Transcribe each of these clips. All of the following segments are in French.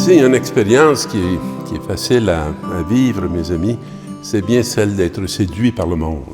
savez, une expérience qui est facile à vivre, mes amis, c'est bien celle d'être séduit par le monde.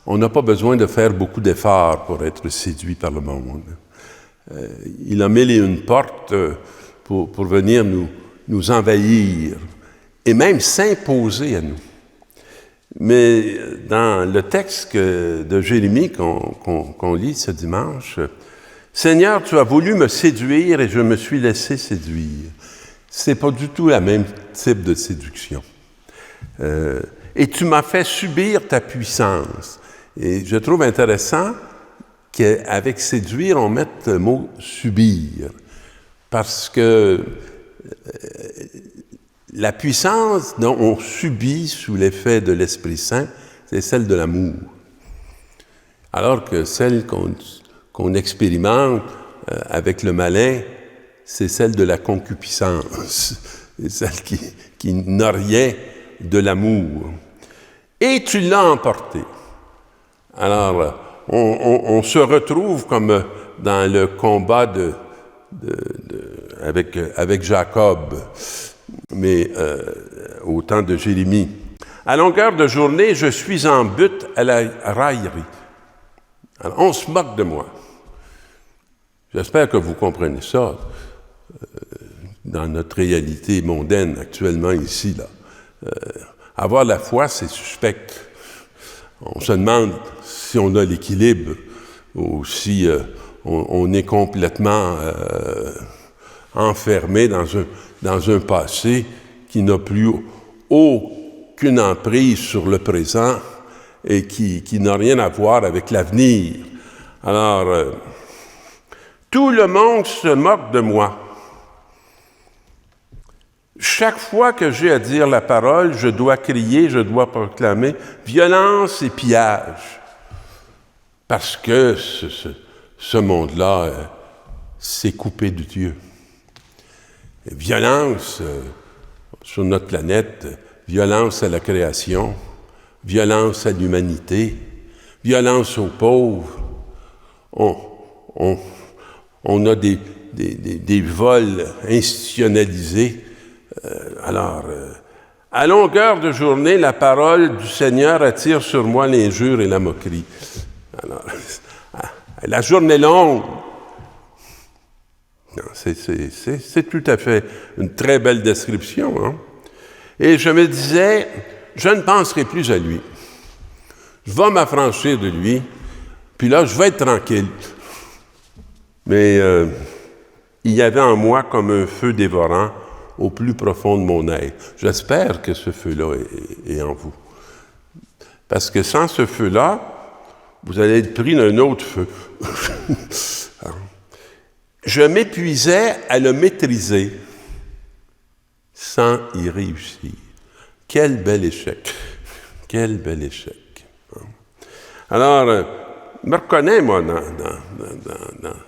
On n'a pas besoin de faire beaucoup d'efforts pour être séduit par le monde. Il a mille et une portes pour venir nous envahir et même s'imposer à nous. Mais dans le texte de Jérémie qu'on lit ce dimanche, « Seigneur, tu as voulu me séduire et je me suis laissé séduire. » Ce n'est pas du tout le même type de séduction. Et tu m'as fait subir ta puissance. Et je trouve intéressant qu'avec séduire, on mette le mot subir. Parce que la puissance dont on subit sous l'effet de l'Esprit Saint, c'est celle de l'amour. Alors que celle qu'on expérimente avec le malin, c'est celle de la concupiscence. C'est celle qui n'a rien de l'amour. Et tu l'as emporté. Alors, on se retrouve comme dans le combat avec Jacob, mais au temps de Jérémie. À longueur de journée, je suis en butte à la raillerie. Alors, on se moque de moi. J'espère que vous comprenez ça dans notre réalité mondaine actuellement ici. Avoir la foi, c'est suspect. On se demande si on a l'équilibre ou si on est complètement enfermé dans un passé qui n'a plus aucune emprise sur le présent et qui n'a rien à voir avec l'avenir. Alors, tout le monde se moque de moi. Chaque fois que j'ai à dire la parole, je dois crier, je dois proclamer violence et pillage. Parce que ce monde-là s'est coupé de Dieu. Et violence sur notre planète, violence à la création, violence à l'humanité, violence aux pauvres. On a des vols institutionnalisés. À longueur de journée, la parole du Seigneur attire sur moi l'injure et la moquerie. Alors, la journée longue, c'est tout à fait une très belle description. Hein? Et je me disais, je ne penserai plus à lui. Je vais m'affranchir de lui, puis là, je vais être tranquille. Mais il y avait en moi comme un feu dévorant au plus profond de mon être. J'espère que ce feu-là est en vous. Parce que sans ce feu-là, vous allez être pris d'un autre feu. Je m'épuisais à le maîtriser sans y réussir. Quel bel échec! Quel bel échec! Alors, je me reconnais, moi,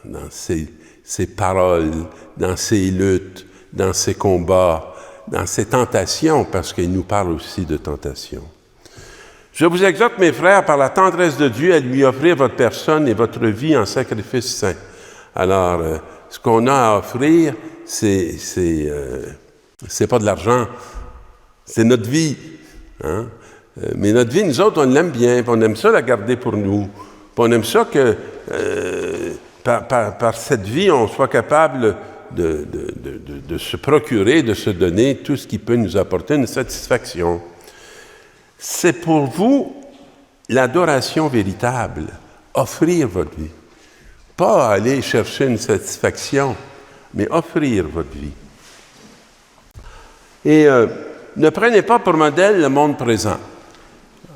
dans ces paroles, dans ces luttes, dans ces combats, dans ces tentations, parce qu'il nous parle aussi de tentation. Je vous exhorte, mes frères, par la tendresse de Dieu, à lui offrir votre personne et votre vie en sacrifice saint. Alors, ce qu'on a à offrir, c'est pas de l'argent, c'est notre vie. Hein? Mais notre vie, nous autres, on l'aime bien, puis on aime ça la garder pour nous. Puis on aime ça que, par cette vie, on soit capable de se procurer, de se donner tout ce qui peut nous apporter une satisfaction. C'est pour vous l'adoration véritable, offrir votre vie. Pas aller chercher une satisfaction, mais offrir votre vie. Et ne prenez pas pour modèle le monde présent.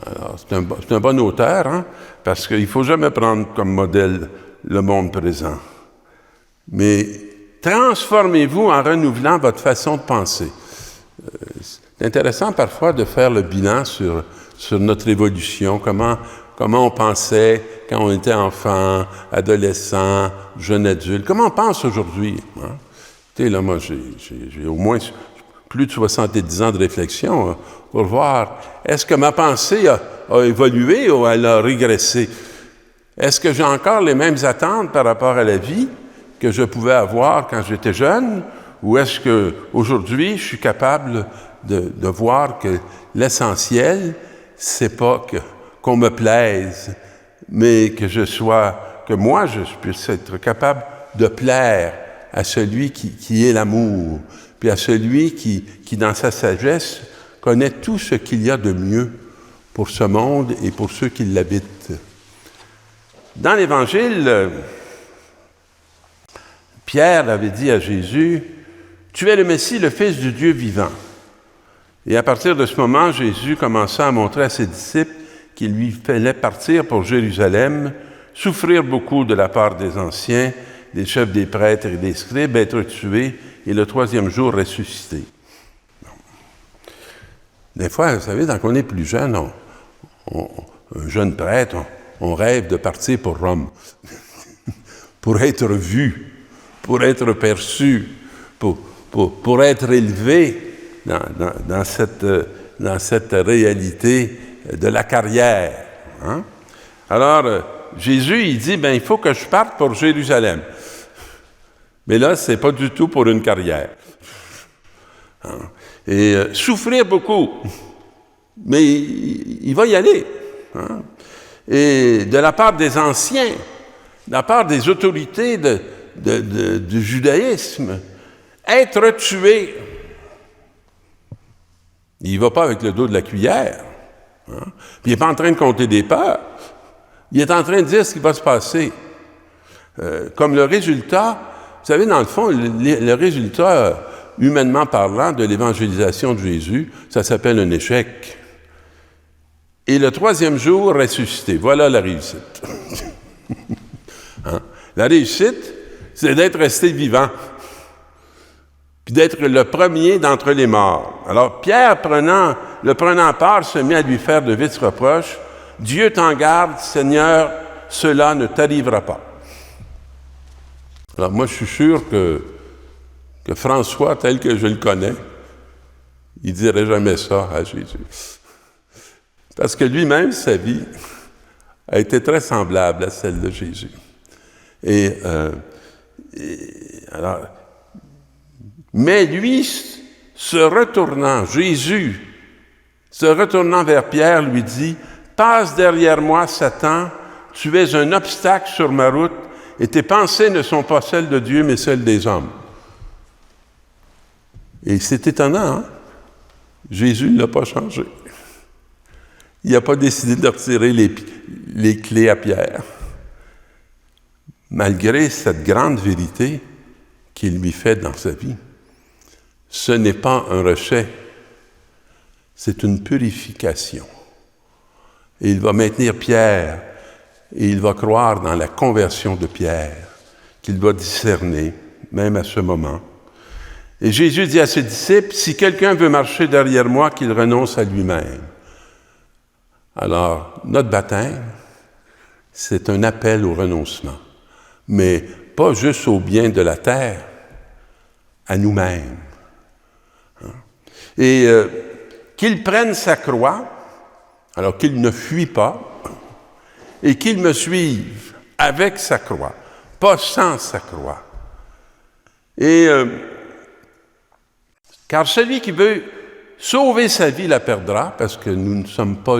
Alors, c'est un bon auteur, hein, parce qu'il ne faut jamais prendre comme modèle le monde présent. Mais transformez-vous en renouvelant votre façon de penser. C'est intéressant parfois de faire le bilan sur notre évolution, comment on pensait quand on était enfant, adolescent, jeune adulte, comment on pense aujourd'hui. Hein? Tu sais, là, moi, j'ai au moins plus de 70 ans de réflexion pour voir, est-ce que ma pensée a évolué ou elle a régressé? Est-ce que j'ai encore les mêmes attentes par rapport à la vie que je pouvais avoir quand j'étais jeune, ou est-ce qu'aujourd'hui, je suis capable de voir que l'essentiel, c'est pas qu'on me plaise, mais que moi, je puisse être capable de plaire à celui qui est l'amour, puis à celui qui, dans sa sagesse, connaît tout ce qu'il y a de mieux pour ce monde et pour ceux qui l'habitent. Dans l'Évangile, Pierre avait dit à Jésus, « Tu es le Messie, le Fils du Dieu vivant. » Et à partir de ce moment, Jésus commença à montrer à ses disciples qu'il lui fallait partir pour Jérusalem, souffrir beaucoup de la part des anciens, des chefs des prêtres et des scribes, être tué et le troisième jour ressusciter. Des fois, vous savez, quand on est plus jeune, un jeune prêtre, on rêve de partir pour Rome, pour être vu, pour être perçu, pour être élevé dans cette réalité de la carrière. Hein? Alors, Jésus, il dit, il faut que je parte pour Jérusalem. Mais là, c'est pas du tout pour une carrière. Hein? Et souffrir beaucoup. Mais il va y aller. Hein? Et de la part des anciens, de la part des autorités du judaïsme, être tué. Il ne va pas avec le dos de la cuillère. Hein? Puis il n'est pas en train de compter des peurs. Il est en train de dire ce qui va se passer. Comme le résultat, vous savez, dans le fond, le résultat, humainement parlant, de l'évangélisation de Jésus, ça s'appelle un échec. Et le troisième jour, ressuscité. Voilà la réussite. Hein? La réussite, c'est d'être resté vivant, puis d'être le premier d'entre les morts. Alors, Pierre, le prenant part, se mit à lui faire de vides reproches. « Dieu t'en garde, Seigneur, cela ne t'arrivera pas. » Alors, moi, je suis sûr que François, tel que je le connais, il ne dirait jamais ça à Jésus. Parce que lui-même, sa vie a été très semblable à celle de Jésus. Mais lui, Jésus, se retournant vers Pierre, lui dit, « Passe derrière moi, Satan, tu es un obstacle sur ma route, et tes pensées ne sont pas celles de Dieu, mais celles des hommes. » Et c'est étonnant, hein? Jésus ne l'a pas changé. Il n'a pas décidé de retirer les clés à Pierre. Malgré cette grande vérité qu'il lui fait dans sa vie, ce n'est pas un rejet, c'est une purification. Et il va maintenir Pierre, et il va croire dans la conversion de Pierre, qu'il va discerner, même à ce moment. Et Jésus dit à ses disciples, « Si quelqu'un veut marcher derrière moi, qu'il renonce à lui-même. » Alors, notre baptême, c'est un appel au renoncement, mais pas juste au bien de la terre, à nous-mêmes. Et qu'il prenne sa croix, alors qu'il ne fuit pas, et qu'il me suive avec sa croix, pas sans sa croix. Et car celui qui veut sauver sa vie la perdra, parce que nous ne sommes pas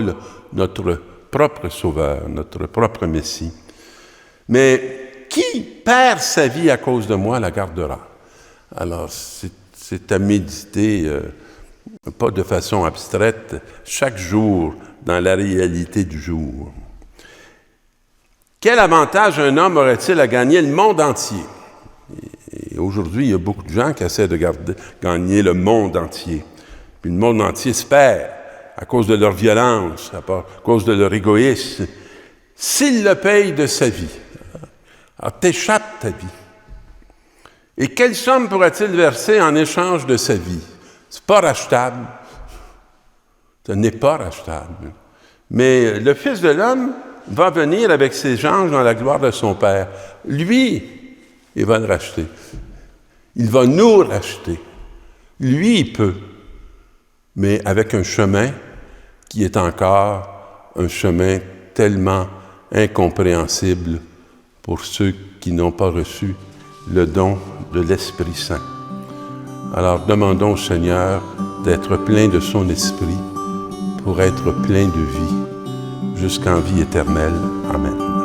notre propre sauveur, notre propre Messie. Mais qui perd sa vie à cause de moi la gardera. Alors, c'est à méditer, pas de façon abstraite, chaque jour, dans la réalité du jour. Quel avantage un homme aurait-il à gagner le monde entier? Et aujourd'hui, il y a beaucoup de gens qui essaient de gagner le monde entier. Puis le monde entier se perd à cause de leur violence, à cause de leur égoïsme. S'il le paye de sa vie, alors t'échappes ta vie. Et quelle somme pourra-t-il verser en échange de sa vie? C'est pas rachetable. Ce n'est pas rachetable. Mais le Fils de l'homme va venir avec ses anges dans la gloire de son Père. Lui, il va le racheter. Il va nous racheter. Lui, il peut. Mais avec un chemin qui est encore un chemin tellement incompréhensible pour ceux qui n'ont pas reçu le don de l'Esprit Saint. Alors demandons au Seigneur d'être plein de son Esprit pour être plein de vie, jusqu'en vie éternelle. Amen.